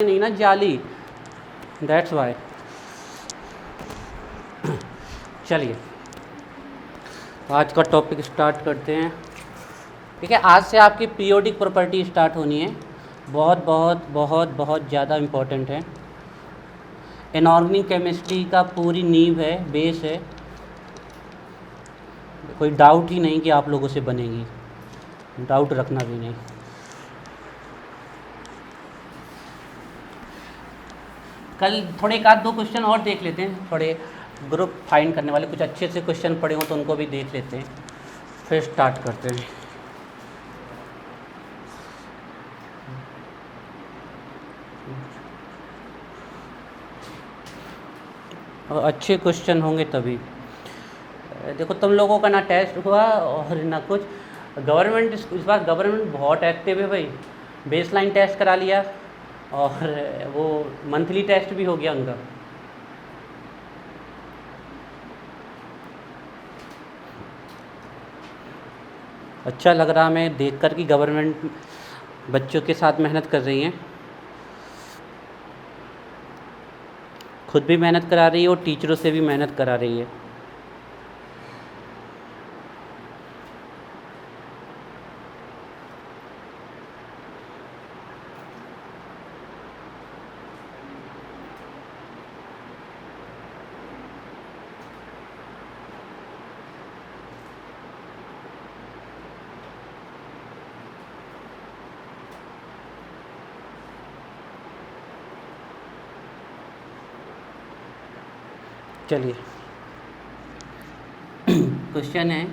नहीं ना जाली, दैट्स वाई। चलिए आज का टॉपिक स्टार्ट करते हैं। ठीक है, आज से आपकी पीरियोडिक प्रॉपर्टी स्टार्ट होनी है। बहुत बहुत बहुत बहुत ज़्यादा इम्पोर्टेंट है। इनऑर्गेनिक केमिस्ट्री का पूरी नींव है, बेस है। कोई डाउट ही नहीं कि आप लोगों से बनेगी, डाउट रखना भी नहीं। कल थोड़े एक आध दो क्वेश्चन और देख लेते हैं, थोड़े ग्रुप फाइंड करने वाले कुछ अच्छे से क्वेश्चन पड़े हों तो उनको भी देख लेते हैं, फिर स्टार्ट करते हैं। और अच्छे क्वेश्चन होंगे तभी। देखो तुम लोगों का ना टेस्ट हुआ और ना कुछ। गवर्नमेंट इस बार गवर्नमेंट बहुत एक्टिव है भाई। बेसलाइन टेस्ट करा लिया और वो मंथली टेस्ट भी हो गया उनका। अच्छा लग रहा हमें देखकर कि गवर्नमेंट बच्चों के साथ मेहनत कर रही है, खुद भी मेहनत करा रही है और टीचरों से भी मेहनत करा रही है। चलिए क्वेश्चन है,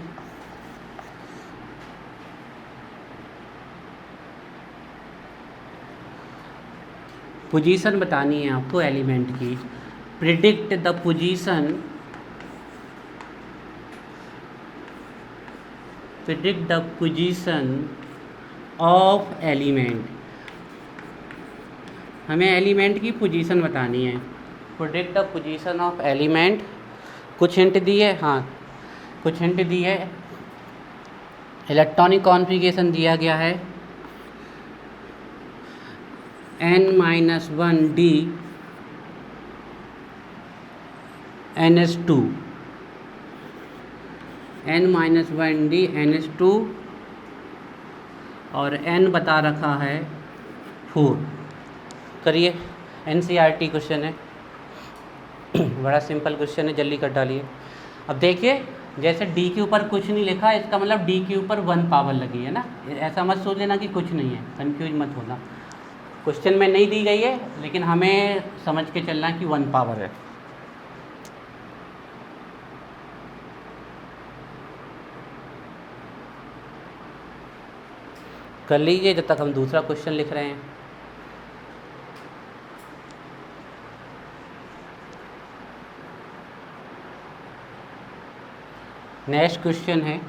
पोजीशन बतानी है आपको एलिमेंट की। Predict the position of element. हमें एलिमेंट की पोजीशन बतानी है। Predict the position of element. कुछ हिंट दी है, हाँ कुछ हिंट दी है। इलेक्ट्रॉनिक कॉन्फ़िगरेशन दिया गया है n-1d ns2, n-1d ns2 और n बता रखा है 4। करिए, NCERT क्वेश्चन है, बड़ा सिंपल क्वेश्चन है, जल्दी कर डालिए। अब देखिए, जैसे d के ऊपर कुछ नहीं लिखा, इसका मतलब d के ऊपर 1 पावर लगी है ना। ऐसा मत सोच लेना कि कुछ नहीं है, कंफ्यूज मत होना। क्वेश्चन में नहीं दी गई है, लेकिन हमें समझ के चलना कि 1 पावर है। कर लीजिए जब तक हम दूसरा क्वेश्चन लिख रहे हैं। नेक्स्ट क्वेश्चन है,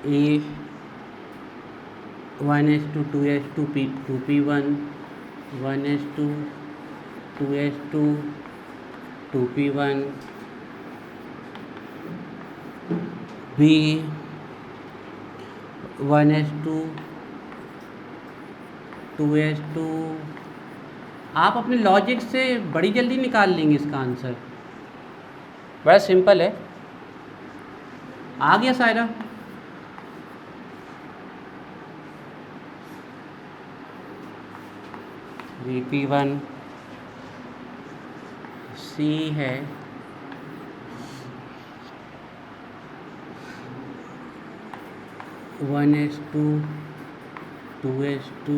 E 1:2 2:2 2p1 1:2 2:2 2p1 B 1:2 2:2। आप अपने लॉजिक से बड़ी जल्दी निकाल लेंगे इसका आंसर, बड़ा सिंपल है। आ गया सायरा? VP1 C है 1:2 2:2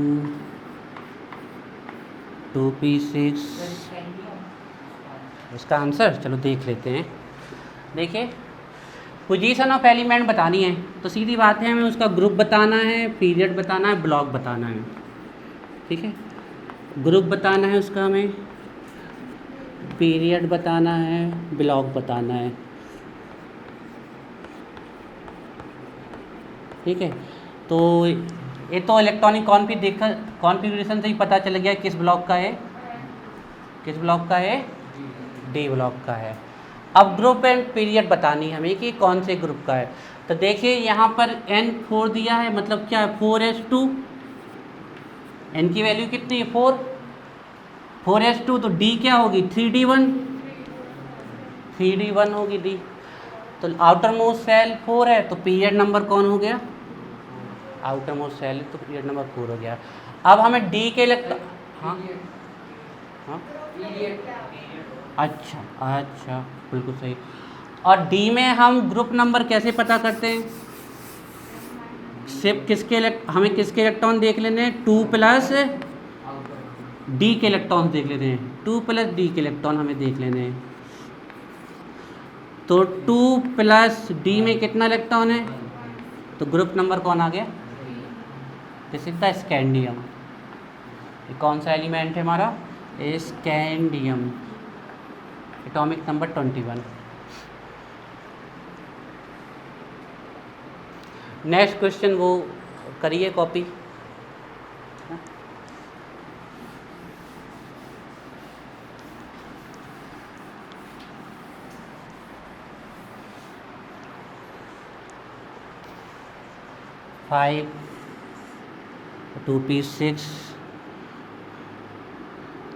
2p6। इसका आंसर चलो देख लेते हैं। देखिए, पोजीशन ऑफ एलिमेंट बतानी है तो सीधी बात है, हमें उसका ग्रुप बताना है, पीरियड बताना है, ब्लॉक बताना है। ठीक है, ग्रुप बताना है उसका, हमें पीरियड बताना है, ब्लॉक बताना है। ठीक है, तो ये तो इलेक्ट्रॉनिक कॉन्फ़िगरेशन से ही पता चल गया किस ब्लॉक का है, किस ब्लॉक का है, डी ब्लॉक का है। अब ग्रुप एंड पीरियड बतानी है हमें कि कौन से ग्रुप का है। तो देखिए यहाँ पर N4 दिया है, मतलब क्या है 4s2, N की वैल्यू कितनी है 4, 4s2, तो D क्या होगी 3d1, 3d1 होगी D। तो आउटर मोस्ट सेल 4 है, तो पीरियड नंबर कौन हो गया, आउटर मोस्ट सेल है तो पीरियड नंबर 4 हो गया। अब हमें D के इलेक्ट्रॉन, हाँ हाँ अच्छा बिल्कुल सही। और D में हम ग्रुप नंबर कैसे पता करते हैं, सिर्फ हमें किसके इलेक्ट्रॉन देख लेने हैं, 2 प्लस D के इलेक्ट्रॉन देख लेने हैं, 2 प्लस D के इलेक्ट्रॉन हमें देख लेने हैं। तो 2 प्लस D में कितना इलेक्ट्रॉन है, तो ग्रुप नंबर कौन आ गया, दिस इज द स्कैंडियम। ये कौन सा एलिमेंट है हमारा, scandium, atomic number 21। Next question वो करिए copy. Five 2p6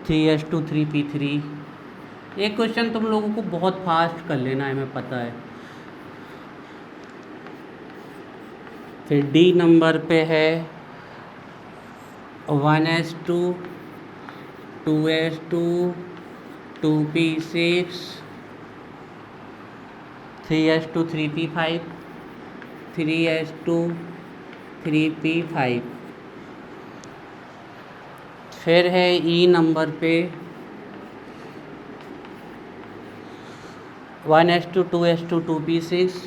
3s2 3p3। ये क्वेश्चन तुम लोगों को बहुत फास्ट कर लेना है, हमें पता है। फिर डी नंबर पे है 1s2 2s2 2p6 3s2 3p5 3s2 3p5। फिर है ई नंबर पे 1s2 2s2 2p6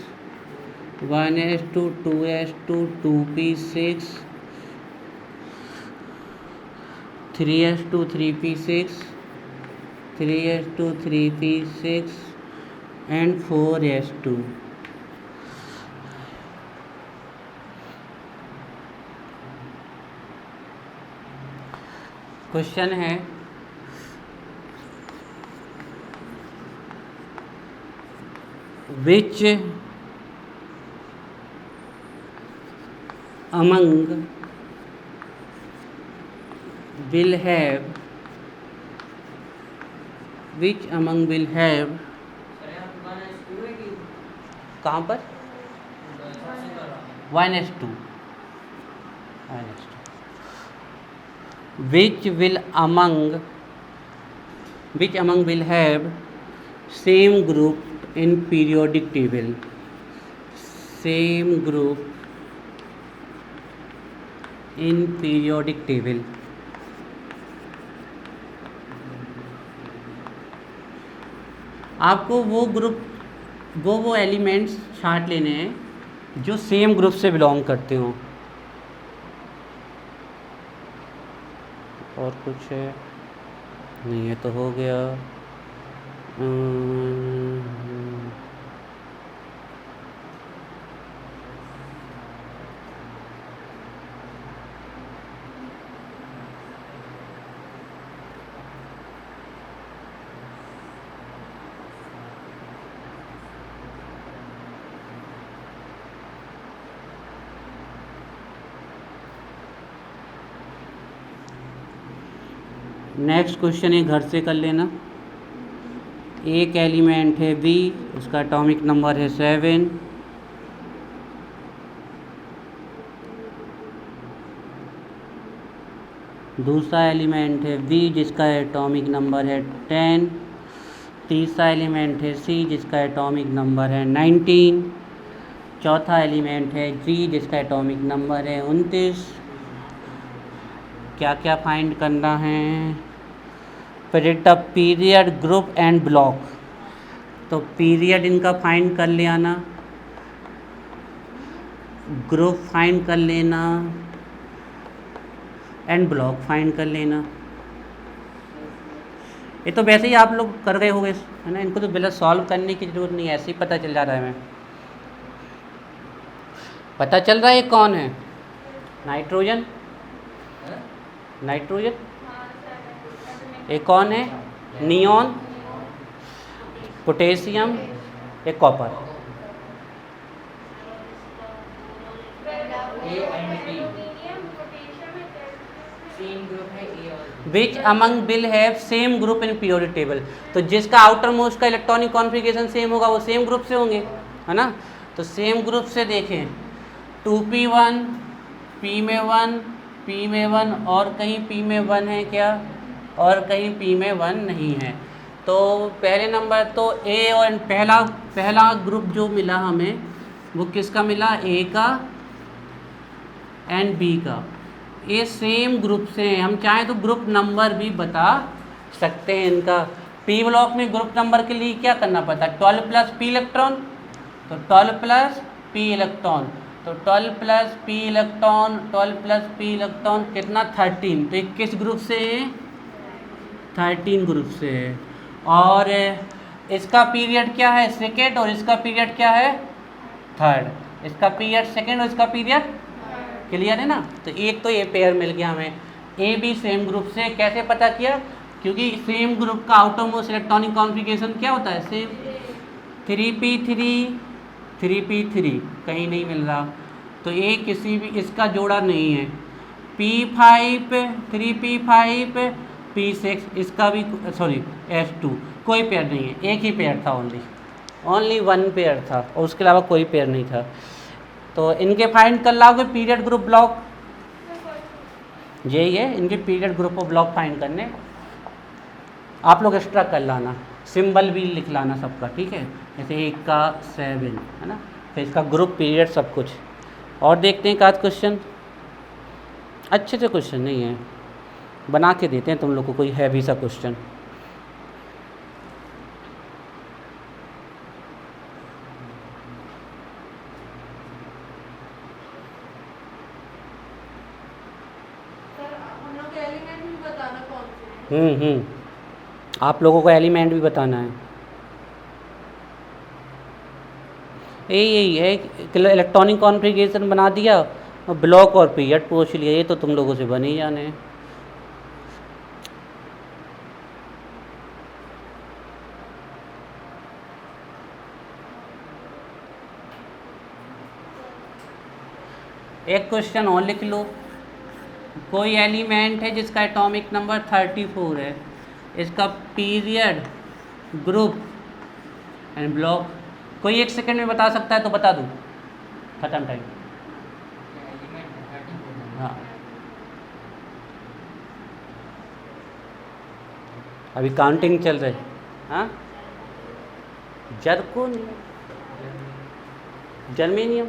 1s2 2s2 2p6 3s2 3p6 3s2 3p6 and 4s2। Question है विच among will have कहाँ पर 1s2 which among will have same group in periodic table, same group in periodic table। आपको वो elements छांट लेने हैं जो same group से बिलोंग करते हों। और कुछ है नहीं, ये तो हो गया। नेक्स्ट क्वेश्चन है, घर से कर लेना। एक एलिमेंट है बी, उसका एटॉमिक नंबर है 7। दूसरा एलिमेंट है बी जिसका एटॉमिक नंबर है 10। तीसरा एलिमेंट है सी जिसका एटॉमिक नंबर है 19। चौथा एलिमेंट है जी जिसका एटॉमिक नंबर है 29। क्या क्या फाइंड करना है, predict the period group and block. तो पीरियड इनका फाइंड कर ले आना, ग्रुप फाइंड कर लेना एंड ब्लॉक फाइंड कर लेना। ये तो वैसे ही आप लोग कर गए होंगे है ना, इनको तो बिल्कुल सॉल्व करने की ज़रूरत नहीं है, ऐसे ही पता चल जा रहा है। हमें पता चल रहा है ये कौन है, नाइट्रोजन। एक कौन है, नियॉन, पोटेशियम, एक copper. A and B same group है ए और which among will have same group in periodic table. तो जिसका आउटर मोस्ट का इलेक्ट्रॉनिक कॉन्फ़िगरेशन सेम होगा वो सेम ग्रुप से होंगे, है ना। तो सेम ग्रुप से देखें 2p1 p में 1 p में 1 और कहीं p में 1 है क्या, और कहीं p में 1 नहीं है। तो पहले नंबर तो ए और पहला ग्रुप जो मिला हमें वो किसका मिला, ए का एंड बी का। ये सेम ग्रुप से हैं, हम चाहें तो ग्रुप नंबर भी बता सकते हैं इनका। पी ब्लॉक में ग्रुप नंबर के लिए क्या करना पड़ता है, 12 प्लस पी इलेक्ट्रॉन, तो 12 प्लस पी इलेक्ट्रॉन, तो 12 plus P electron 12 plus P electron कितना 13। तो ये किस ग्रुप से है, 13 ग्रुप से है। और इसका पीरियड क्या है, सेकेंड, और इसका पीरियड क्या है, थर्ड। इसका पीरियड सेकेंड और इसका पीरियड, क्लियर है ना। तो एक तो ये पेयर मिल गया हमें। ए बी सेम ग्रुप से कैसे पता किया, क्योंकि सेम ग्रुप का आउटर मोस्ट इलेक्ट्रॉनिक कॉन्फ़िगरेशन क्या होता है, सेम। 3p3 3p3 कहीं नहीं मिल रहा, तो ये किसी भी इसका जोड़ा नहीं है। p5 3p5 p6 इसका भी, सॉरी s2 कोई पेयर नहीं है, एक ही पेयर था, ओनली वन पेयर था और उसके अलावा कोई पेयर नहीं था। तो इनके फाइंड कर लाओगे पीरियड ग्रुप ब्लॉक, यही है इनके period group of block find करने। आप लोग एक्स्ट्रा कर लाना, सिंबल भी लिख लाना सबका, ठीक है। जैसे 1 का 7 है ना, फिर इसका ग्रुप पीरियड सब कुछ। और देखते हैं एक क्वेश्चन, अच्छे से क्वेश्चन नहीं है, बना के देते हैं तुम लोग को कोई हैवी सा क्वेश्चन। आप लोगों को एलिमेंट भी बताना है। यही है, इलेक्ट्रॉनिक कॉन्फ़िगरेशन बना दिया, ब्लॉक और पीरियड पूछ लिया, ये तो तुम लोगों से बन ही जाने हैं। एक क्वेश्चन और लिख लो, कोई एलिमेंट है जिसका एटॉमिक नंबर 34 है, इसका पीरियड ग्रुप एंड ब्लॉक कोई 1 सेकंड में बता सकता है तो बता दूँ, खत्म टाइम। हाँ अभी काउंटिंग चल रही। हाँ जर्कोन, जर्मेनियम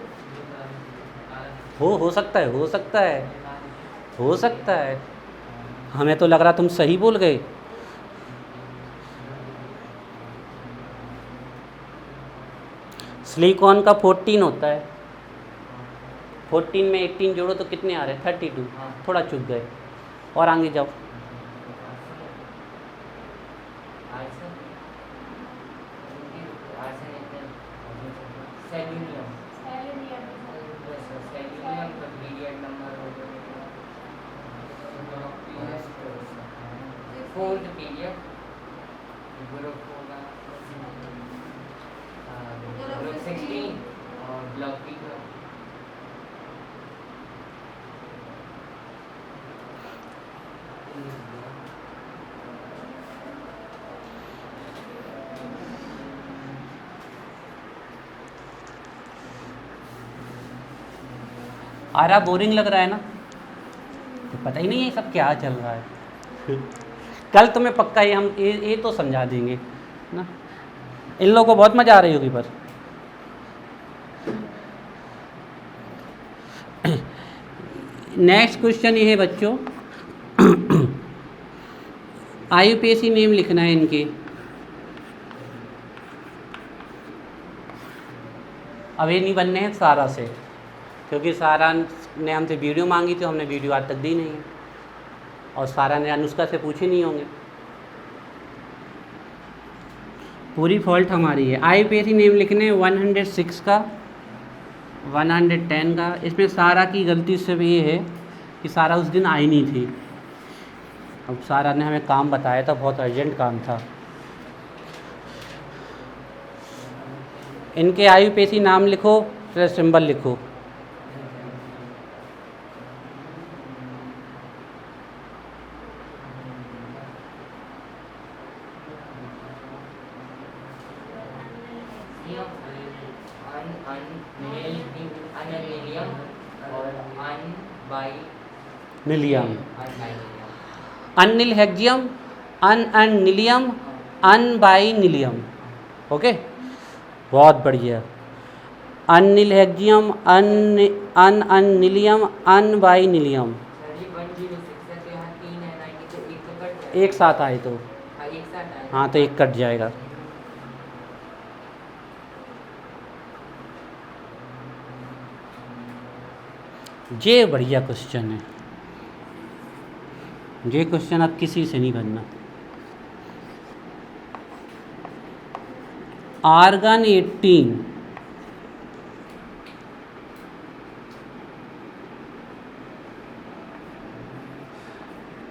हो सकता है, हो सकता है, हो सकता है। हमें तो लग रहा तुम सही बोल गए। सिलिकॉन का 14 होता है, 14 में 18 जोड़ो तो कितने आ रहे हैं, 32। थोड़ा चुक गए, और आगे जाओ। फोर्थ पीरियड ग्रुप होगा ग्रुप 16 और ब्लॉक भी आ रहा, बोरिंग लग रहा है ना, तो पता ही नहीं है सब क्या चल रहा है। कल तुम्हें पक्का ही हम ये तो समझा देंगे ना, इन लोगों को बहुत मज़ा आ रही होगी। पर नेक्स्ट क्वेश्चन ये है बच्चों, IUPAC नेम लिखना है इनके। अब ये नहीं बनने हैं सारा से, क्योंकि सारा ने हमसे वीडियो मांगी थी, हमने वीडियो आज तक दी नहीं है, और सारा ने अनुष्का से पूछे नहीं होंगे। पूरी फॉल्ट हमारी है। IUPAC नेम लिखने 106 का, 110 का। इसमें सारा की गलती सिर्फ ये है कि सारा उस दिन आई नहीं थी। अब सारा ने हमें काम बताया था, बहुत अर्जेंट काम था। इनके IUPAC नाम लिखो, फिर सिंबल लिखो। नीलियम और unbinilium, nilium. Unnilhexium, unnilium, unbinilium. Okay, बहुत बढ़िया। Unnilhexium, unnilium, unbinilium. Sir ये 106 है तो यहाँ 3 है 90 तो एक तो कट जाएगा। एक साथ आए तो, हाँ एक साथ आया। हाँ तो एक कट जाएगा। ये बढ़िया क्वेश्चन है, ये क्वेश्चन अब किसी से नहीं बनना। Argon 18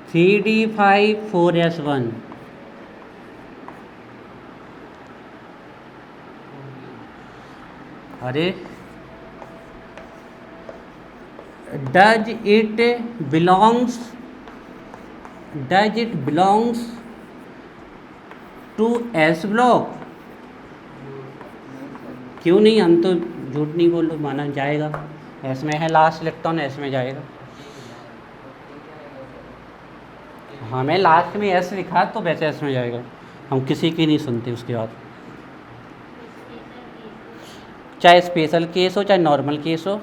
3d5 4s1। अरे does it belongs to S block? क्यों नहीं, हम तो झूठ नहीं बोल रहे, माना जाएगा। एस में है लास्ट इलेक्ट्रॉन, एस में जाएगा। हमें लास्ट में एस लिखा तो वैसे एस में जाएगा, हम किसी की नहीं सुनते उसके बाद। चाहे स्पेशल केस हो चाहे नॉर्मल केस हो,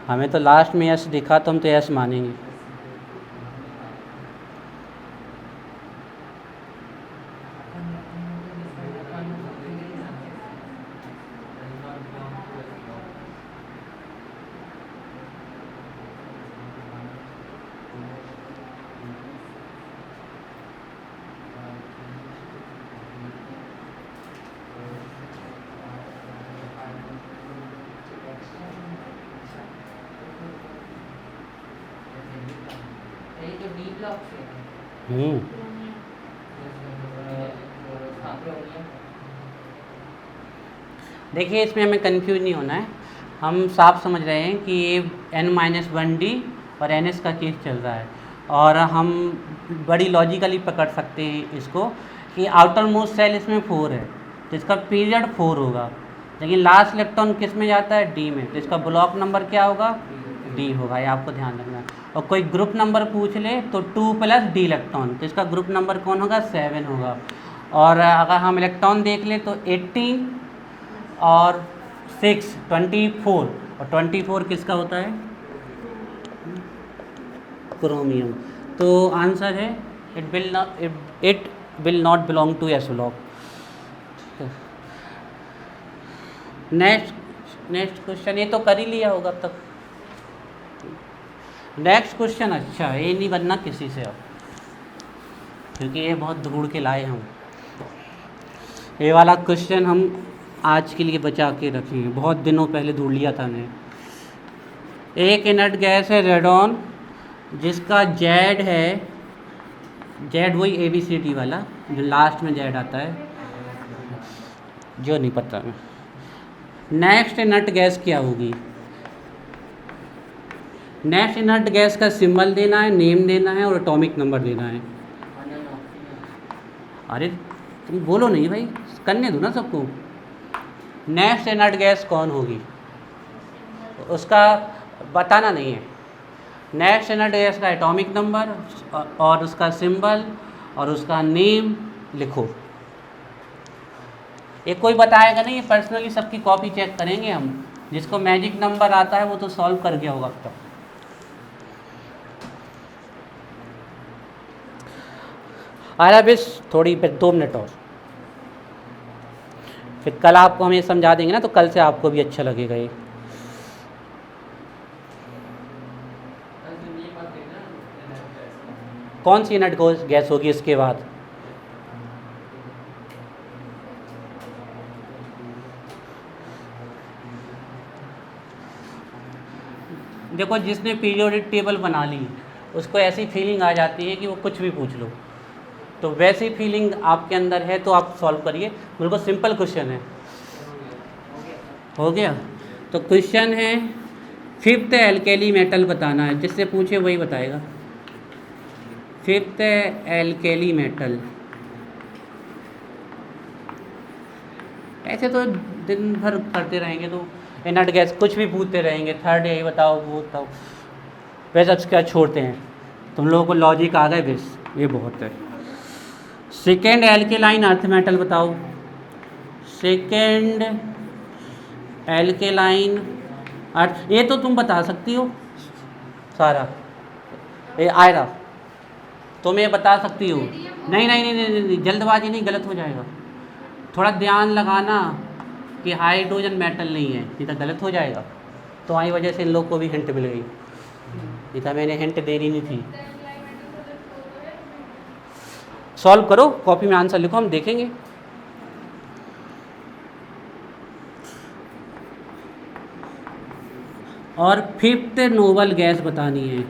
हमें तो लास्ट में एस दिखा तो हम तो एस मानेंगे। ये तो डी ब्लॉक से है। हाँ क्रोमियम। देखिए इसमें हमें कंफ्यूज नहीं होना है, हम साफ समझ रहे हैं कि ये n-1d और ns का केस चल रहा है, और हम बड़ी लॉजिकली पकड़ सकते हैं इसको कि आउटर मोस्ट सेल इसमें 4 है तो इसका पीरियड 4 होगा, लेकिन लास्ट इलेक्ट्रॉन किस में जाता है, डी में, तो इसका ब्लॉक नंबर क्या होगा, डी होगा। ये आपको ध्यान रखना है। और कोई ग्रुप नंबर पूछ ले तो 2 + d इलेक्ट्रॉन, तो इसका ग्रुप नंबर कौन होगा, 7 होगा। और अगर हम इलेक्ट्रॉन देख लें तो 18 और 6 24, और 24 किसका होता है, क्रोमियम। तो आंसर है it will not belong to S block. Next question, ये तो कर ही लिया होगा अब तक। नेक्स्ट क्वेश्चन, अच्छा ये नहीं बनना किसी से अब, क्योंकि ये बहुत ढूंढ के लाए हम। ये वाला क्वेश्चन हम आज के लिए बचा के रखेंगे, बहुत दिनों पहले ढूंढ लिया था हमने। एक इनर्ट गैस है रेडॉन, जिसका जेड है, जेड वही ABCD वाला जो लास्ट में जेड आता है, जो नहीं पता। नेक्स्ट इनर्ट गैस क्या होगी, नेक्स्ट इनर्ट गैस का सिंबल देना है, नेम देना है और एटॉमिक नंबर देना है। अरे तुम बोलो नहीं भाई, करने दो ना सबको। नेक्स्ट इनर्ट गैस कौन होगी उसका बताना नहीं है। नेक्स्ट इनर्ट गैस का एटॉमिक नंबर और उसका सिंबल और उसका नेम लिखो। ये कोई बताएगा नहीं, पर्सनली सबकी कॉपी चेक करेंगे हम, जिसको मैजिक नंबर आता है वो तो सॉल्व कर गया होगा अब तक। अरे बस थोड़ी 2 मिनट और, फिर कल आपको हम ये समझा देंगे ना, तो कल से आपको भी अच्छा लगेगा ये। कौन सी इनर्ट गैस होगी इसके बाद, देखो जिसने पीरियोडिक टेबल बना ली उसको ऐसी फीलिंग आ जाती है कि वो कुछ भी पूछ लो, तो वैसी फीलिंग आपके अंदर है तो आप सॉल्व करिए। बिल्कुल सिंपल क्वेश्चन है। हो गया। तो क्वेश्चन है 5th एल्केली मेटल बताना है, जिससे पूछे वही बताएगा। 5th एल्केली मेटल, ऐसे तो दिन भर करते रहेंगे तो इनर्ट गैस कुछ भी पूछते रहेंगे, थर्ड यही बताओ वो बताओ, वैसे अब क्या छोड़ते हैं, तुम लोगों को लॉजिक आ गए बस, ये बहुत है। सेकेंड एल्केलाइन अर्थ मेटल बताओ, सेकेंड एल्केलाइन अर्थ, ये तो तुम बता सकती हो सारा, ये आयरा तुम ये बता सकती हो। नहीं नहीं नहीं नहीं, नहीं जल्दबाजी नहीं, गलत हो जाएगा, थोड़ा ध्यान लगाना कि हाइड्रोजन मेटल नहीं है, नहीं तो गलत हो जाएगा। तो आई वजह से इन लोग को भी हिंट मिल गई, नहीं तो मैंने हिंट देनी नहीं थी। सॉल्व करो, कॉपी में आंसर लिखो, हम देखेंगे। और फिफ्थ नोबल गैस बतानी है,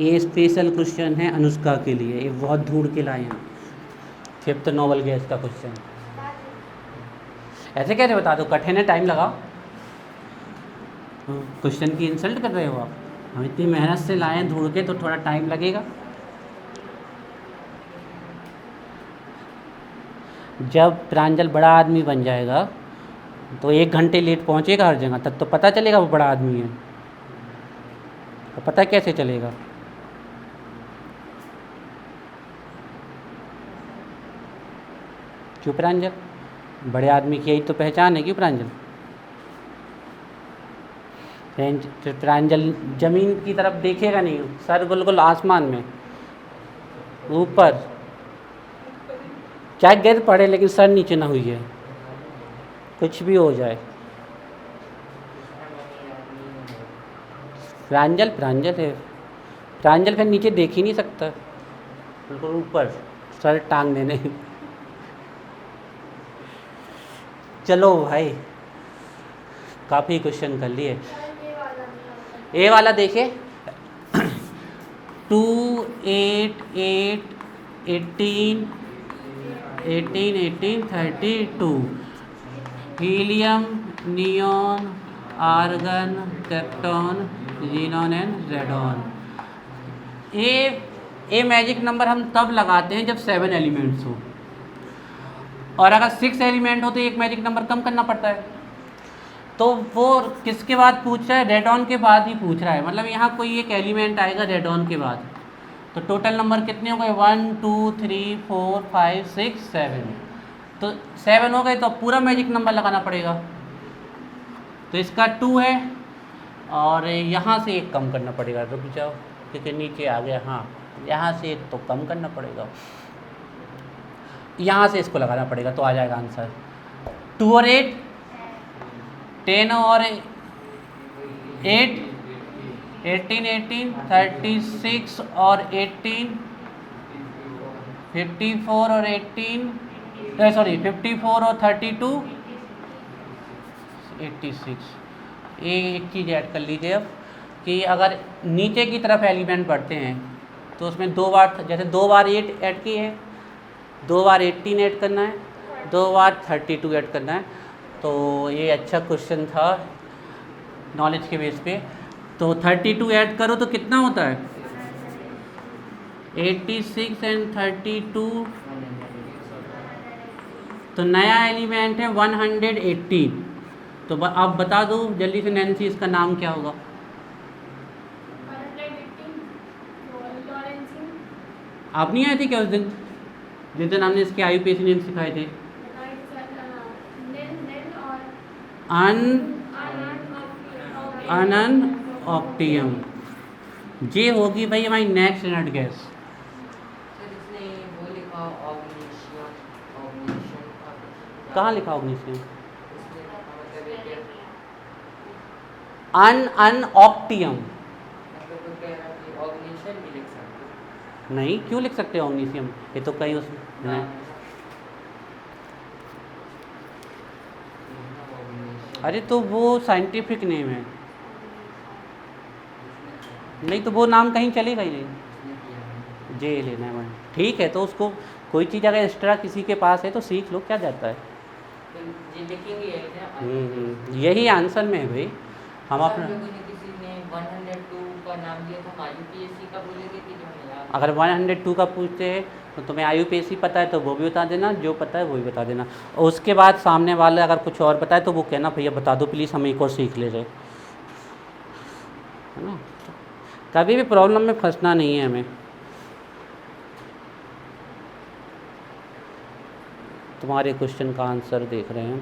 ये स्पेशल क्वेश्चन है अनुष्का के लिए, ये बहुत ढूंढ के लाए हैं, फिफ्थ नोबल गैस का क्वेश्चन। ऐसे कैसे बता दो, कठिन है, टाइम लगाओ। क्वेश्चन की इंसल्ट कर रहे हो आप, हम इतनी मेहनत से लाए हैं ढूंढ के, तो थोड़ा टाइम लगेगा। जब प्रांजल बड़ा आदमी बन जाएगा तो 1 घंटे लेट पहुंचेगा हर जगह, तब तो पता चलेगा वो बड़ा आदमी है, तो पता कैसे चलेगा। क्यों प्रांजल, बड़े आदमी की यही तो पहचान है, क्यों प्रांजल? प्रांजल जमीन की तरफ देखेगा नहीं, सर बिल्कुल आसमान में ऊपर, क्या गिर पड़े लेकिन सर नीचे ना हुई है, कुछ भी हो जाए। प्रांजल प्रांजल है, प्रांजल फिर नीचे देख ही नहीं सकता, बिल्कुल ऊपर सर टांग देने। चलो भाई, काफ़ी क्वेश्चन कर लिए। ए वाला देखिए, 2 8 8 18 18 18 32, helium, neon, argon, krypton, xenon and radon. A magic number हम तब लगाते हैं जब 7 एलिमेंट्स हो, और अगर 6 एलिमेंट हो तो एक मैजिक नंबर कम करना पड़ता है। तो वो किसके बाद पूछ रहा है, रेडॉन के बाद ही पूछ रहा है, मतलब यहाँ कोई एक एलिमेंट आएगा रेडॉन के बाद। तो टोटल नंबर कितने हो गए, 1 2 3 4 5 6 7, तो 7 हो गए, तो पूरा मैजिक नंबर लगाना पड़ेगा। तो इसका 2 है, और यहाँ से एक कम करना पड़ेगा, रुक जाओ क्योंकि नीचे आ गया, हाँ यहाँ से एक तो कम करना पड़ेगा, यहाँ से इसको लगाना पड़ेगा, तो आ जाएगा आंसर 2 और 8 10 और 8 18 18 36 और 18 54 और 18 सॉरी 54 और 32 86। एक चीज़ ऐड कर लीजिए अब, कि अगर नीचे की तरफ एलिमेंट बढ़ते हैं तो उसमें 2 बार, जैसे 2 बार 8 ऐड किए हैं, 2 बार 18 ऐड करना है, 2 बार 32 ऐड करना है। तो ये अच्छा क्वेश्चन था नॉलेज के बेस पे। तो 32 ऐड करो तो कितना होता है, 86 एंड 32, तो नया एलिमेंट है 118। तो आप बता दो जल्दी से नैन्सी, इसका नाम क्या होगा? आप नहीं आए थे क्या उस दिन, जिस दिन हमने इसके IUPAC नेम सिखाए थे? अनन ऑक्टियम, ये होगी भाई हमारी नेक्स्ट इनर्ट गैस। सर इसने वो लिखा ऑग्निशियम, कहाँ लिखा ऑग्निशियम? इसने मतलब एक अन ऑक्टियम मतलब वो कह रहा कि ऑग्निशियम भी लिख सकते नहीं, क्यों लिख सकते हैं ऑग्निशियम, ये तो कहीं उसमें हैं। अरे तो वो साइंटिफिक नेम है, नहीं तो वो नाम कहीं चलेगा ही नहीं, जे लेना है। ठीक है, तो उसको कोई चीज़ अगर एक्स्ट्रा किसी के पास है तो सीख लो, क्या जाता है। यही आंसर में है भाई, हम अपना किसी ने 102 का नाम दिया था, IUPAC का बोलेंगे कि जो है यार। अगर 102 का पूछते हैं तो तुम्हें IUPAC पता है तो वो भी बता देना, जो पता है वो भी बता देना। और उसके बाद सामने वाला अगर कुछ और बताए तो वो कहना भैया बता दो प्लीज़, हम एक और सीख ले रहे, है ना। कभी भी प्रॉब्लम में फंसना नहीं है हमें। तुम्हारे क्वेश्चन का आंसर देख रहे हैं।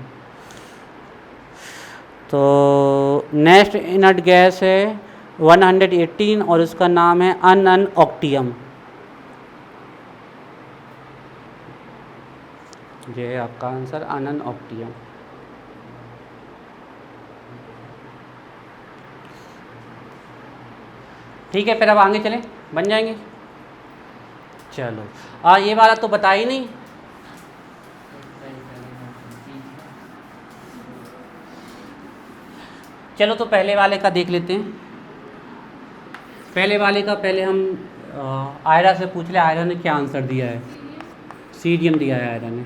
तो नेक्स्ट इनर्ट गैस है 118 और उसका नाम है अनन ऑक्टियम। ये है आपका आंसर, अनन ऑक्टियम। ठीक है, फिर अब आगे चलें, बन जाएंगे। चलो ये वाला तो बता ही नहीं। चलो तो पहले वाले का देख लेते हैं। पहले वाले का पहले हम आयरा से पूछ ले, आयरा ने क्या आंसर दिया है। सीरियम दिया है आयरा ने।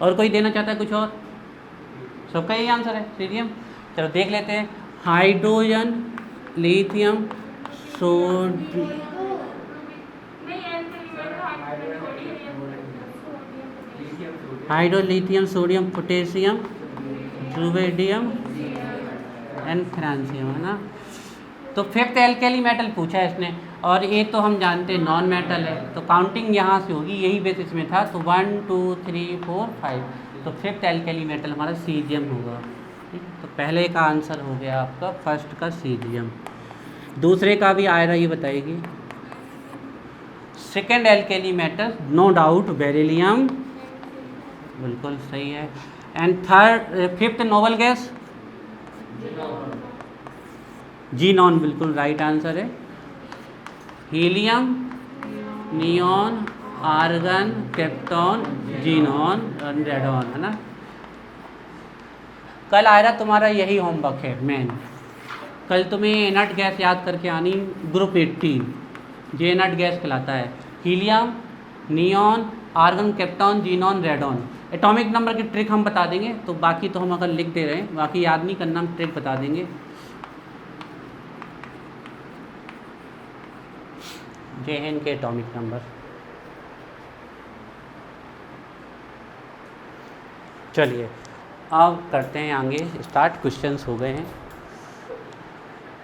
और कोई देना चाहता है कुछ और? सबका यही आंसर है, सीरियम। चलो देख लेते हैं। Hydrogen, lithium, hydrolithium, sodium, potassium, rubidium and francium, है ना। तो फिफ्थ एल्केली मेटल पूछा है इसने, और ये तो हम जानते हैं नॉन मेटल है, तो काउंटिंग यहाँ से होगी, यही बेसिस में था। तो 1 2 3 4 5, तो फिफ्थ एल्केली मेटल हमारा सीरियम होगा। ठीक, तो पहले का आंसर हो गया आपका फर्स्ट का सीरियम। दूसरे का भी आयरा ये बताएगी। Second alkali metal no doubt beryllium, बिल्कुल सही है। And third fifth noble gas xenon, बिल्कुल राइट आंसर है। Helium, neon, argon, krypton, xenon और रेडॉन, है ना। कल आयरा तुम्हारा यही होमवर्क है मेन। कल तुम्हें इनर्ट गैस याद करके आनी, ग्रुप 18 जो इनर्ट गैस कहलाता है। Helium, neon, argon, krypton, xenon, radon. Atomic number की ट्रिक हम बता देंगे, तो बाकी तो हम अगर लिख दे रहे हैं, बाकी याद नहीं करना, हम ट्रिक बता देंगे। ये है इनके एटॉमिक नंबर। चलिए अब करते हैं आगे स्टार्ट, क्वेश्चंस हो गए हैं।